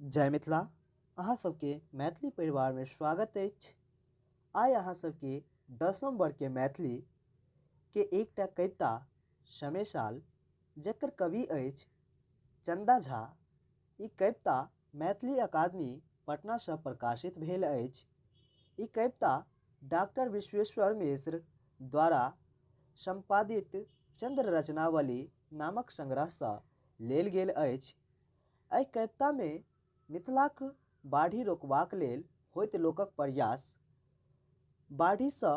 जय मिथिला। अहाँ सबके मैथिली परिवार में स्वागत अछि। आइ अहाँ सबके 10वीं वर्ग के मैथिली के एकटा कविता शमेशाल जकर कवि अछि चंदा झा। ई कविता मैथिली अकादमी पटना से प्रकाशित भेल अछि। ई कविता डॉक्टर विश्वेश्वर मिश्र द्वारा संपादित चंद्र रचनावली नामक संग्रह से लेल गेल अछि। एहि कविता में मिथिलाक बाढ़ि रोकबाक लेल होइत लोकक प्रयास, बाढ़ि सँ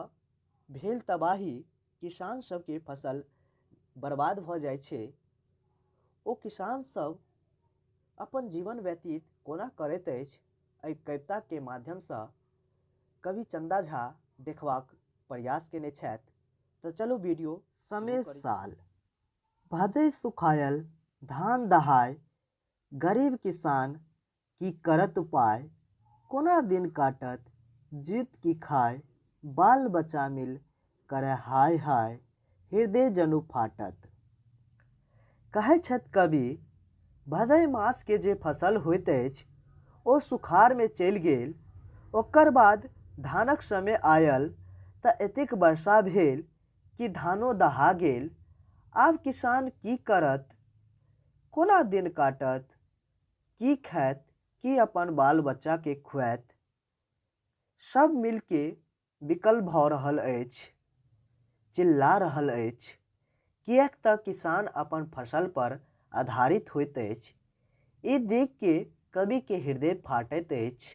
भेल तबाही, किसान सबके फसल बर्बाद भऽ जाइ छै, ओ किसान सब अपन जीवन व्यतीत कोना करैत अछि, एहि कविता के माध्यम सँ कवि चंदा झा देखबाक प्रयास केने छथि। तो चलू वीडियो समय साल भदई सुखायल धान दहाय, गरीब किसान की करत उपाय, कोना दिन काटत जीत की खाय, बाल बच्चा मिल करे हाय हाय, हृदय जनु फाटत। कहै छथि कवि, भदई मास के जे फसल होइत अछि ओ सुखाड़ में चलि गेल। ओकर बाद धानक समय आयल तऽ एतेक वर्षा भेल कि धानो दहा गेल। आब किसान की करत, कोना दिन काटत, की खैत, की अपन बाल बच्चा के खुआत। सब मिल के विकल भऽ रहल अछि, चिल्ला रहल अछि, किएक तऽ किसान अपन फसल पर आधारित होइत अछि। ई देख के कवि के हृदय फाटैत अछि।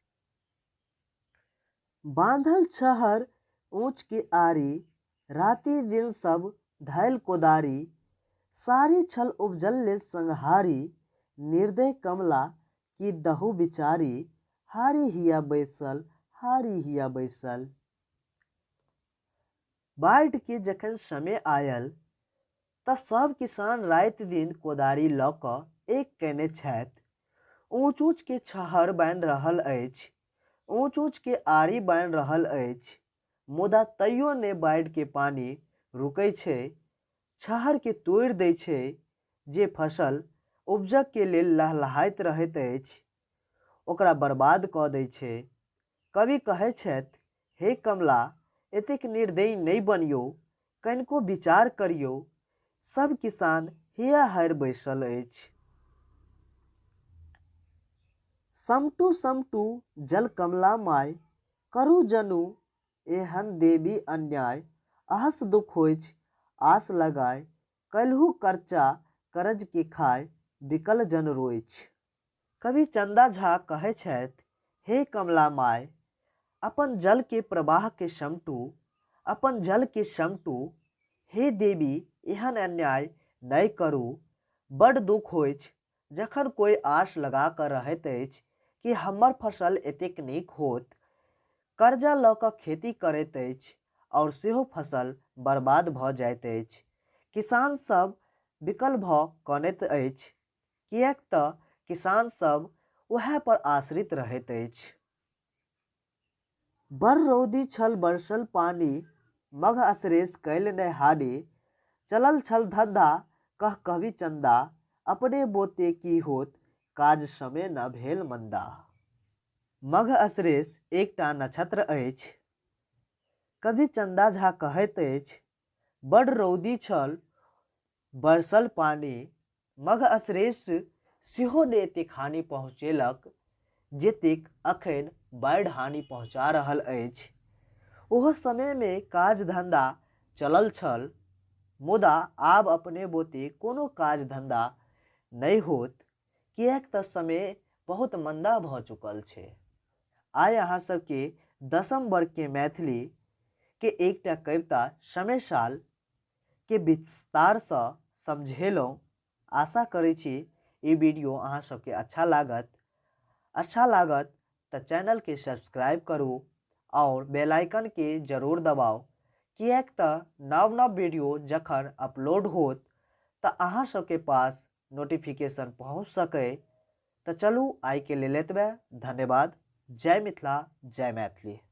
बांधल छहर ऊंच के आरी, राति दिन सब धैल कोदारी, सारी छल उपजल लेल संहारी, निर्दय कमला की दहु बिचारी, हारी हिया बैसल, हारी हिया बैसल। बाढ़ के जखन समय आयल तऽ सब किसान राति दिन कोदारी लऽ कऽ एक केने छथि। ऊंच ऊंच के छहर बनि रहल अछि, ऊंच ऊंच के आरी बनि रहल अछि, मुदा तैयो ने बाढ़ के पानी रुकै छै। छहर के तोड़ि दै छै, जे फसल उपजक के लेल लहलहाइत रहैत अछि ओकरा बर्बाद कऽ दै छै। कवि कहै छथि, हे कमला, एतेक निर्दयी नहि बनियो, कनिको विचार करियो। सब किसान हिया हारि बैसल अछि। समटू समटू जल कमला माय, करू जनू एहन देवी अन्याय। आहस दुख होइछ आस लगाय, कलहू कर्चा करज के खाय, विकल जन रोइछ। कवि चंदा झा कहै छथि, हे कमला माय, अपन जल के प्रवाह के समटू, अपन जल के समटू। हे देवी, एहन अन्याय नहीं करू। बड़ दुख होइछ जखन कोई आश लगा कर रहैत अछि कि हमर फसल एतेक नीक होत, कर्जा लऽ कऽ खेती करैत अछि और सेहो फसल बर्बाद भऽ जाइत अछि। किसान सब विकल भऽ कानैत अछि, किएक तऽ किसान सब वएह पर आश्रित रहैत अछि। बड़ रौदी छल बरसल पानी, मघ असरेस कैल नहि हानि। चलल छल धंधा कह कवि चंदा, अपने बोते की होत काज समय न भेल मंदा। मघ असरेस एकटा नक्षत्र अछि। कवि चंदा झा कहैत अछि, बड़ रौदी छल बरसल पानी, मघ असरेस सेहो ने एतेक हानि पहुँचेलक जतेक अखन बाढ़ि हानि पहुँचा रहल अछि। ओह समय में काज धंधा चलल छल, मुदा आब अपने बोते कोनो काज धंधा नहीं होत, किएक तऽ समय बहुत मंदा भऽ चुकल छै। आइ अहाँ सबके 10वीं वर्ग के मैथिली के एकटा कविता शमेशाल के विस्तार से समझेलहुँ। आशा करै छी ई वीडियो अहाँ सबके अच्छा लागत तो चैनल के सब्सक्राइब करू और बेल आइकन के जरूर दबाओ, किएक तऽ नव नव वीडियो जखन अपलोड होत तऽ अहाँ सबके पास नोटिफिकेशन पहुँच सके। तो चलू आई के लेल एतबे। धन्यवाद। जय मिथिला, जय मैथिली।